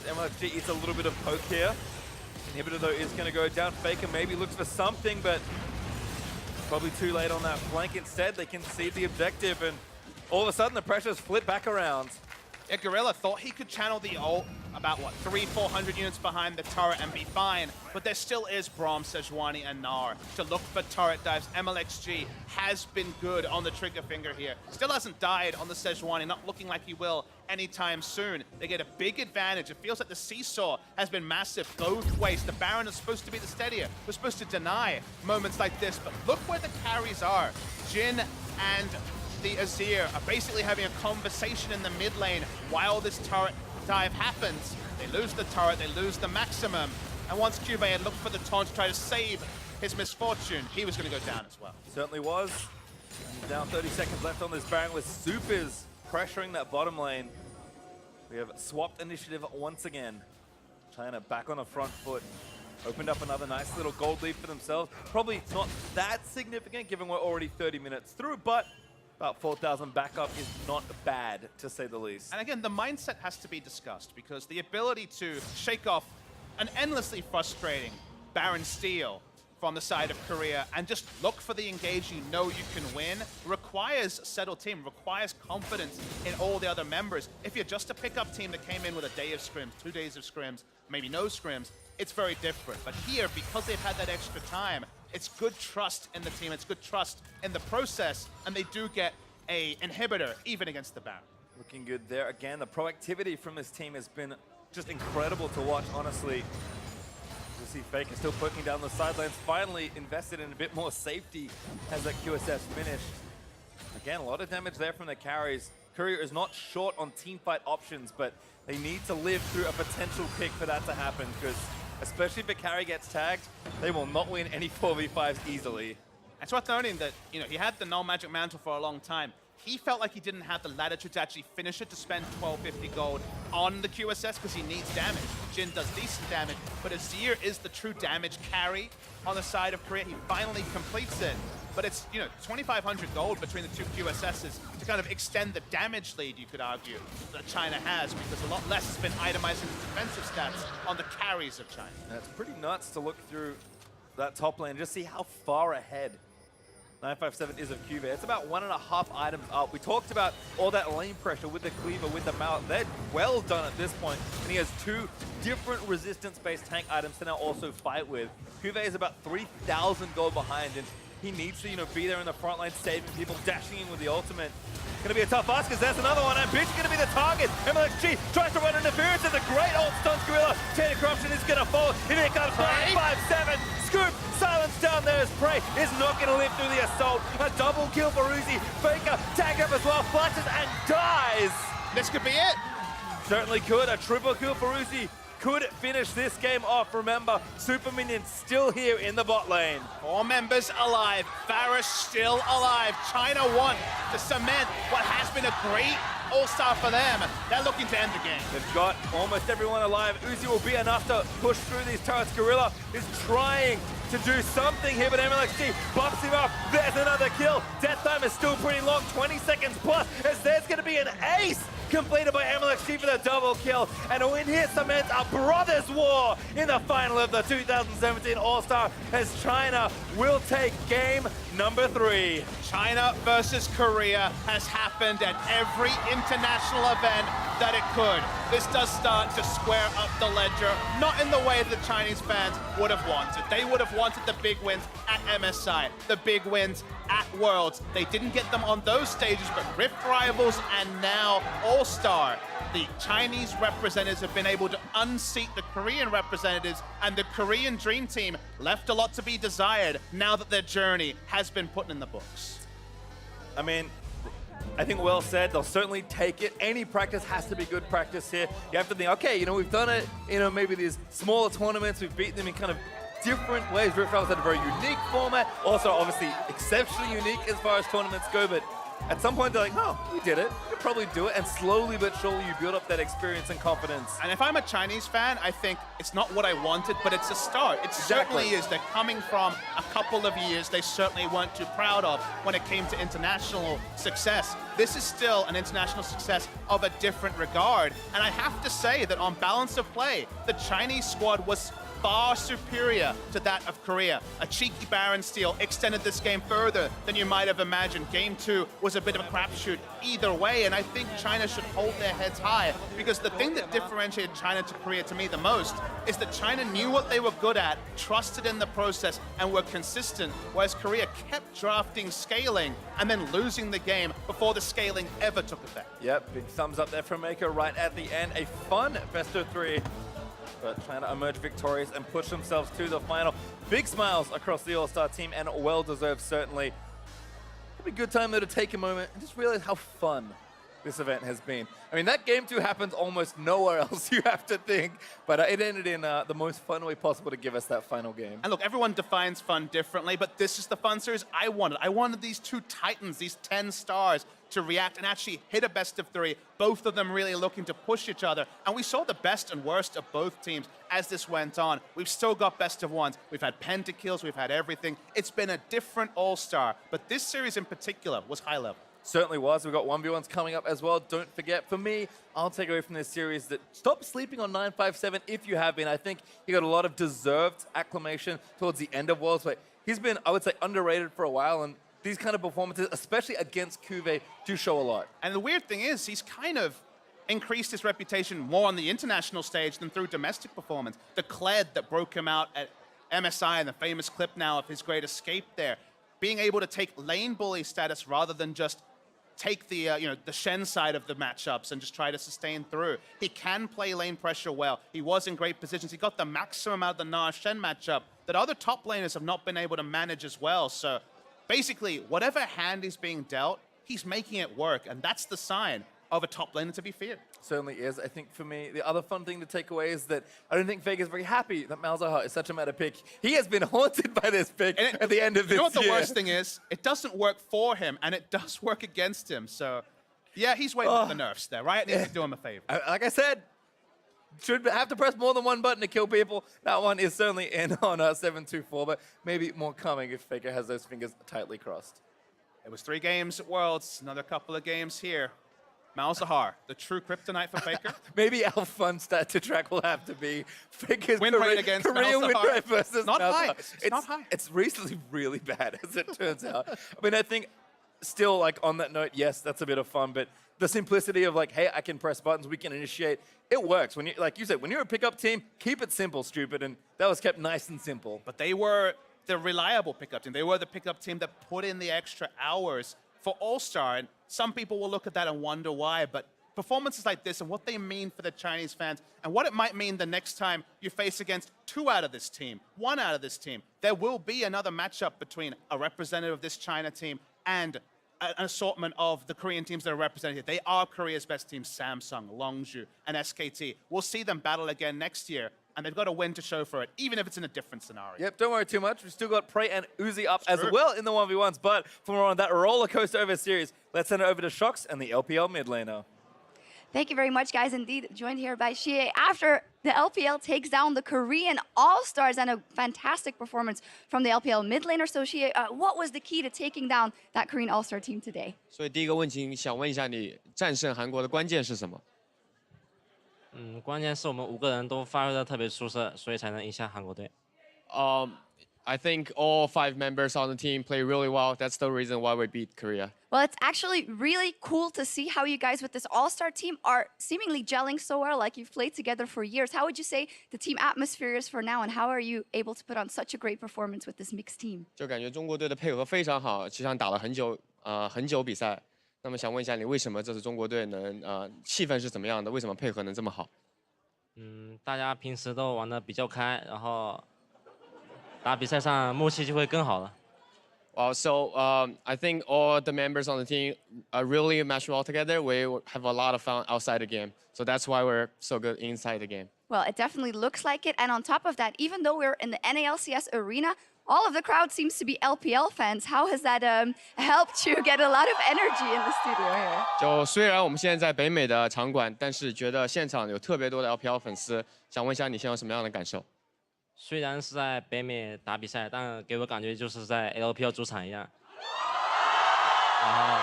MLG eats a little bit of poke here. Inhibitor, though, is going to go down. Faker maybe looks for something, but probably too late on that flank. Instead, they concede the objective, and all of a sudden, the pressure's flipped back around. Yeah, Gorilla thought he could channel the ult about, what, 300-400 units behind the turret and be fine, but there still is Braum, Sejuani, and Gnar to look for turret dives. MLXG has been good on the trigger finger here. Still hasn't died on the Sejuani, not looking like he will anytime soon. They get a big advantage. It feels like the seesaw has been massive both ways. The Baron is supposed to be the steadier. We're supposed to deny moments like this, but look where the carries are. Jhin and the Azir are basically having a conversation in the mid lane while this turret dive happens. They lose the turret, they lose the maximum, and once Cuvée had looked for the taunt to try to save his misfortune, he was going to go down as well. Certainly was. And down 30 seconds left on this Baron with Supers pressuring that bottom lane. We have swapped initiative once again. China back on the front foot. Opened up another nice little gold lead for themselves. Probably not that significant given we're already 30 minutes through, but about 4,000 backup is not bad, to say the least. And again, the mindset has to be discussed because the ability to shake off an endlessly frustrating Baron steal from the side of Korea and just look for the engage you know you can win requires a settled team, requires confidence in all the other members. If you're just a pickup team that came in with a day of scrims, 2 days of scrims, maybe no scrims, it's very different. But here, because they've had that extra time, it's good trust in the team, it's good trust in the process, and they do get a inhibitor even against the Baron. Looking good there. Again, the proactivity from this team has been just incredible to watch, honestly. You see Faker still poking down the sidelines, finally invested in a bit more safety as that QSS finished. Again, a lot of damage there from the carries. Korea is not short on teamfight options, but they need to live through a potential pick for that to happen, because especially if a carry gets tagged, they will not win any 4v5s easily. It's worth noting that, you know, he had the null magic mantle for a long time. He felt like he didn't have the latitude to actually finish it, to spend 1250 gold on the QSS, because he needs damage. Jin does decent damage, but Azir is the true damage carry on the side of Korea. He finally completes it, but it's, you know, 2,500 gold between the two QSSs to kind of extend the damage lead, you could argue, that China has, because a lot less has been itemizing the defensive stats on the carries of China. And it's pretty nuts to look through that top lane and just see how far ahead 957 is of QV. It's about 1.5 items up. We talked about all that lane pressure with the cleaver, with the mallet. They're well done at this point, and he has 2 different resistance-based tank items to now also fight with. QV is about 3,000 gold behind, and he needs to, you know, be there in the front line, saving people, dashing in with the ultimate. Gonna be a tough ask, because there's another one, and Bitch gonna be the target. MLXG tries to run interference, it's a great ult stuns Gorilla. Chain of Corruption is gonna fall. Here comes 957. Scoop, silence down there as Prey is not gonna live through the assault. A double kill for Uzi. Faker tagged up as well, flashes and dies. This could be it. Certainly could. A triple kill for Uzi could finish this game off. Remember, Super Minions still here in the bot lane. 4 members alive. Varus still alive. China want to cement what has been a great all-star for them. They're looking to end the game. They've got almost everyone alive. Uzi will be enough to push through these turrets. Gorilla is trying to do something here, but MLXG bumps him up. There's another kill. Death time is still pretty long, 20 seconds plus, as there's going to be an ace completed by MLXG for the double kill. And a win here cements a brothers' war in the final of the 2017 All-Star, as China will take game number 3. China versus Korea has happened at every international event that it could. This does start to square up the ledger, not in the way that the Chinese fans would have wanted. They would have wanted the big wins at MSI, the big wins at Worlds. They didn't get them on those stages, but Rift Rivals and now All-Star. The Chinese representatives have been able to unseat the Korean representatives, and the Korean Dream Team left a lot to be desired now that their journey has been put in the books. I mean, I think well said. They'll certainly take it. Any practice has to be good practice here. You have to think, okay, you know, we've done it, you know, maybe these smaller tournaments, we've beaten them in kind of different ways. Rift Rivals had a very unique format, also obviously exceptionally unique as far as tournaments go, but at some point they're like, oh, you did it. You could probably do it, and slowly but surely you build up that experience and confidence. And if I'm a Chinese fan, I think it's not what I wanted, but it's a start. It certainly is. They're coming from a couple of years they certainly weren't too proud of when it came to international success. This is still an international success of a different regard. And I have to say that on balance of play, the Chinese squad was far superior to that of Korea. A cheeky Baron steal extended this game further than you might have imagined. Game 2 was a bit of a crapshoot either way, and I think China should hold their heads high, because the thing that differentiated China to Korea to me the most is that China knew what they were good at, trusted in the process, and were consistent, whereas Korea kept drafting scaling and then losing the game before the scaling ever took effect. Yep, big thumbs up there from Mako right at the end. A fun best of 3. But China emerge victorious and push themselves to the final. Big smiles across the All-Star team, and well-deserved, certainly. It'll be a good time, though, to take a moment and just realize how fun this event has been. I mean, that game 2 happens almost nowhere else, you have to think. But it ended in the most fun way possible to give us that final game. And look, everyone defines fun differently, but this is the fun series I wanted. I wanted these 2 titans, these 10 stars, to react and actually hit a best of 3, both of them really looking to push each other. And we saw the best and worst of both teams as this went on. We've still got best of 1s. We've had pentakills, we've had everything. It's been a different all-star, but this series in particular was high level. Certainly was. We've got 1v1s coming up as well. Don't forget, for me, I'll take away from this series that stop sleeping on 957 if you have been. I think he got a lot of deserved acclamation towards the end of Worlds, but he's been, I would say, underrated for a while, and these kind of performances, especially against Cuvée, do show a lot. And the weird thing is, he's kind of increased his reputation more on the international stage than through domestic performance. The Kled that broke him out at MSI and the famous clip now of his great escape there, being able to take lane bully status rather than just take the the Shen side of the matchups and just try to sustain through. He can play lane pressure well. He was in great positions. He got the maximum out of the Na Shen matchup that other top laners have not been able to manage as well. So basically, whatever hand is being dealt, he's making it work, and that's the sign of a top laner to be feared. Certainly is. I think for me, the other fun thing to take away is that I don't think Vega is very happy that Malzahar is such a meta pick. He has been haunted by this pick at the end of this year. You know what the worst thing is? It doesn't work for him, and it does work against him. So, yeah, he's waiting for the nerfs there, right? Needs to do him a favor. Like I said, should have to press more than one button to kill people. That one is certainly in on 724, but maybe more coming if Vega has those fingers tightly crossed. It was 3 games at Worlds, another couple of games here. Malzahar, the true kryptonite for Faker. Maybe our fun stat to track will have to be Faker's win rate against Korean win Malzahar. rate versus Not Malzahar. high. It's not high. It's recently really bad, as it turns out. I mean, I think still, like, on that note, yes, that's a bit of fun, but the simplicity of, like, hey, I can press buttons, we can initiate, it works. When you, like you said, when you're a pickup team, keep it simple, stupid, and that was kept nice and simple. But they were the reliable pickup team. They were the pickup team that put in the extra hours for All-Star, and some people will look at that and wonder why, but performances like this and what they mean for the Chinese fans and what it might mean the next time you face against 2 out of this team, 1 out of this team. There will be another matchup between a representative of this China team and an assortment of the Korean teams that are represented here. They are Korea's best teams, Samsung, Longzhu, and SKT. We'll see them battle again next year, and they've got a win to show for it, even if it's in a different scenario. Yep, don't worry too much. We've still got Prey and Uzi up as well in the 1v1s, but for more on that roller coaster over series, let's send it over to Shox and the LPL mid laner. Thank you very much, guys. Indeed, joined here by Xie after the LPL takes down the Korean All-Stars and a fantastic performance from the LPL mid laner. So Xie, what was the key to taking down that Korean All-Star team today? 所以第一个问题想问一下你战胜韩国的关键是什么？关键是我们5个人都发挥的特别出色，所以才能赢下韩国队。I think all 5 members on the team play really well. That's the reason why we beat Korea. Well, it's actually really cool to see how you guys with this all-star team are seemingly gelling so well, like you've played together for years. How would you say the team atmosphere is for now, and how are you able to put on such a great performance with this mixed team? 就感觉中国队的配合非常好，就像打了很久比赛。那么想问一下你，为什么这次中国队能气氛是怎么样的？为什么配合能这么好？大家平时都玩得比较开，然后打比赛上默契就会更好了。Well, so I think all the members on the team really mesh well together. We have a lot of fun outside the game. So that's why we're so good inside the game. Well, it definitely looks like it. And on top of that, even though we're in the NALCS arena, all of the crowd seems to be LPL fans. How has that helped you get a lot of energy in the studio here? 就虽然我们现在在北美的场馆，但是觉得现场有特别多的 LPL 粉丝。想问一下你现在有什么样的感受？虽然是在北美打比赛，但给我感觉就是在 LPL 主场一样。然后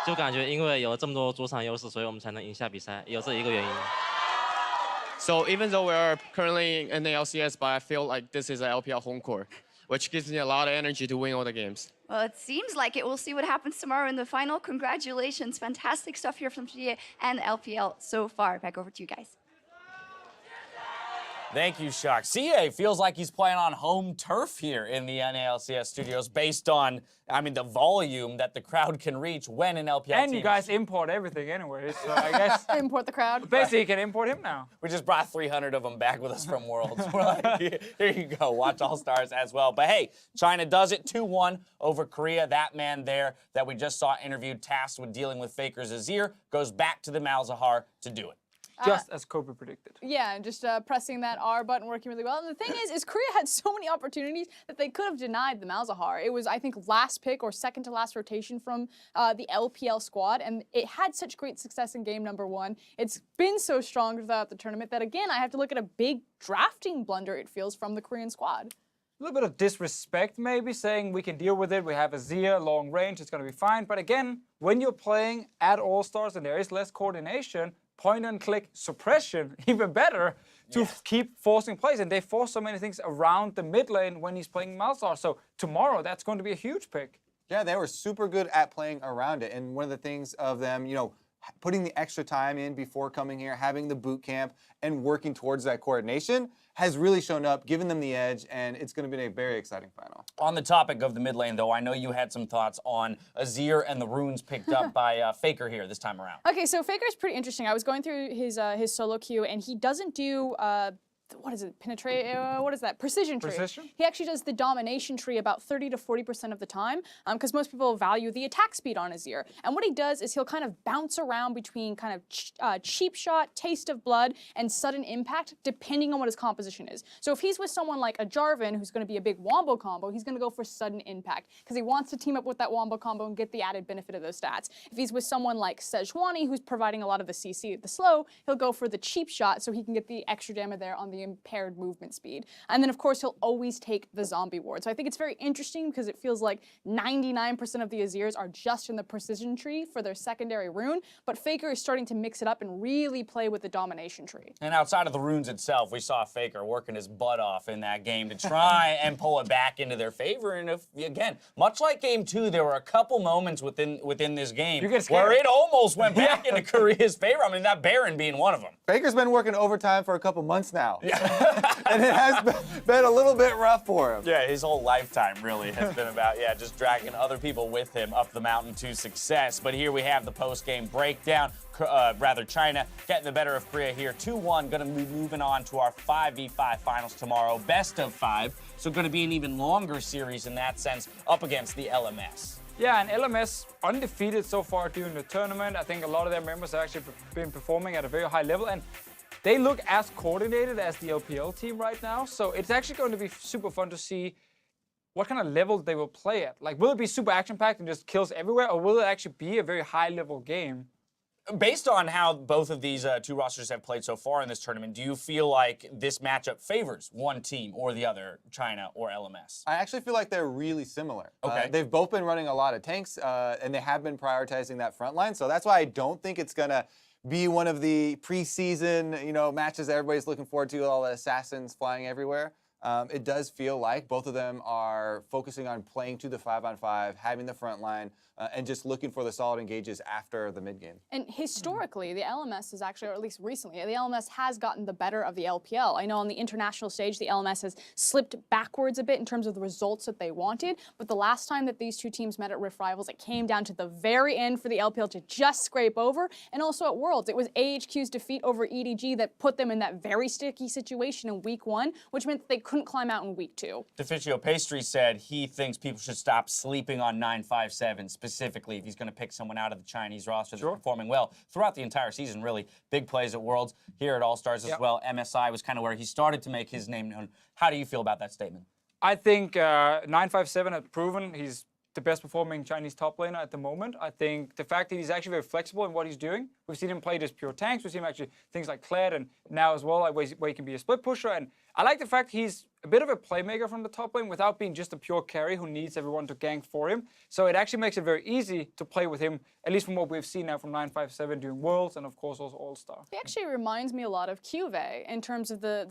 就感觉因为有这么多主场优势，所以我们才能赢下比赛，有这一个原因。So even though we are currently in the LCS, but I feel like this is an LPL home court, which gives me a lot of energy to win all the games. Well, it seems like it. We'll see what happens tomorrow in the final. Congratulations. Fantastic stuff here from Xie and LPL so far. Back over to you guys. Thank you, Shock. CA feels like he's playing on home turf here in the NALCS studios based on, I mean, the volume that the crowd can reach when an LPL And team... you guys import everything anyway, so I guess... Import the crowd. Basically, you can import him now. We just brought 300 of them back with us from Worlds. We're like, here you go, watch All-Stars as well. But hey, China does it 2-1 over Korea. That man there that we just saw interviewed, tasked with dealing with Faker's Azir, goes back to the Malzahar to do it. Just as Kobe predicted. Yeah, just pressing that R button working really well. And the thing is Korea had so many opportunities that they could have denied the Malzahar. It was, I think, last pick or second to last rotation from the LPL squad, and it had such great success in game number 1. It's been so strong throughout the tournament that, again, I have to look at a big drafting blunder, it feels, from the Korean squad. A little bit of disrespect, maybe, saying we can deal with it. We have Azir, long range, it's going to be fine. But again, when you're playing at All-Stars and there is less coordination, point-and-click suppression, even better, to keep forcing plays. And they force so many things around the mid lane when he's playing Malzahar. So tomorrow, that's going to be a huge pick. Yeah, they were super good at playing around it. And one of the things of them, putting the extra time in before coming here, having the boot camp, and working towards that coordination has really shown up, given them the edge, and it's going to be a very exciting final. On the topic of the mid lane, though, I know you had some thoughts on Azir and the runes picked up by Faker here this time around. Okay, so Faker's pretty interesting. I was going through his solo queue, and he doesn't do what is it? Penetrate? What is that? Precision tree. Precision? He actually does the domination tree about 30 to 40% of the time, because most people value the attack speed on Azir. And what he does is he'll kind of bounce around between kind of cheap shot, taste of blood, and sudden impact, depending on what his composition is. So if he's with someone like a Jarvan, who's going to be a big wombo combo, he's going to go for sudden impact, because he wants to team up with that wombo combo and get the added benefit of those stats. If he's with someone like Sejuani, who's providing a lot of the CC at the slow, he'll go for the cheap shot, so he can get the extra damage there on the impaired movement speed. And then, of course, he'll always take the zombie ward. So I think it's very interesting because it feels like 99% of the Azirs are just in the precision tree for their secondary rune, but Faker is starting to mix it up and really play with the domination tree. And outside of the runes itself, we saw Faker working his butt off in that game to try and pull it back into their favor. And again, much like game 2, there were a couple moments within this game where it almost went back into Korea's favor. I mean, that Baron being one of them. Faker's been working overtime for a couple months now. And it has been a little bit rough for him. Yeah, his whole lifetime really has been about, just dragging other people with him up the mountain to success. But here we have the post-game breakdown. China getting the better of Korea here. 2-1, going to be moving on to our 5v5 finals tomorrow. Best of 5, so going to be an even longer series in that sense, up against the LMS. Yeah, and LMS undefeated so far during the tournament. I think a lot of their members have actually been performing at a very high level, and they look as coordinated as the LPL team right now. So it's actually going to be super fun to see what kind of level they will play at. Like, will it be super action-packed and just kills everywhere, or will it actually be a very high-level game? Based on how both of these two rosters have played so far in this tournament, do you feel like this matchup favors one team or the other, China or LMS? I actually feel like they're really similar. Okay. They've both been running a lot of tanks, and they have been prioritizing that front line. So that's why I don't think it's going to be one of the preseason, matches that everybody's looking forward to, all the assassins flying everywhere. It does feel like both of them are focusing on playing to the 5-on-5, having the front line, and just looking for the solid engages after the mid game. And historically, the LMS is actually, or at least recently, the LMS has gotten the better of the LPL. I know on the international stage, the LMS has slipped backwards a bit in terms of the results that they wanted, but the last time that these two teams met at Rift Rivals, it came down to the very end for the LPL to just scrape over, and also at Worlds, it was AHQ's defeat over EDG that put them in that very sticky situation in week 1, which meant they couldn't climb out in week 2. Deficio Pastry said he thinks people should stop sleeping on 957, specifically if he's going to pick someone out of the Chinese roster that's performing well throughout the entire season, really. Big plays at Worlds, here at All-Stars as well. MSI was kind of where he started to make his name known. How do you feel about that statement? I think 957 has proven he's the best performing Chinese top laner at the moment. I think the fact that he's actually very flexible in what he's doing. We've seen him play just pure tanks. We've seen him actually things like Kled, and now as well, like where he can be a split pusher. And I like the fact he's a bit of a playmaker from the top lane without being just a pure carry who needs everyone to gank for him. So it actually makes it very easy to play with him, at least from what we've seen now from 957 during Worlds and of course also All-Star. He actually reminds me a lot of Cuve in terms of the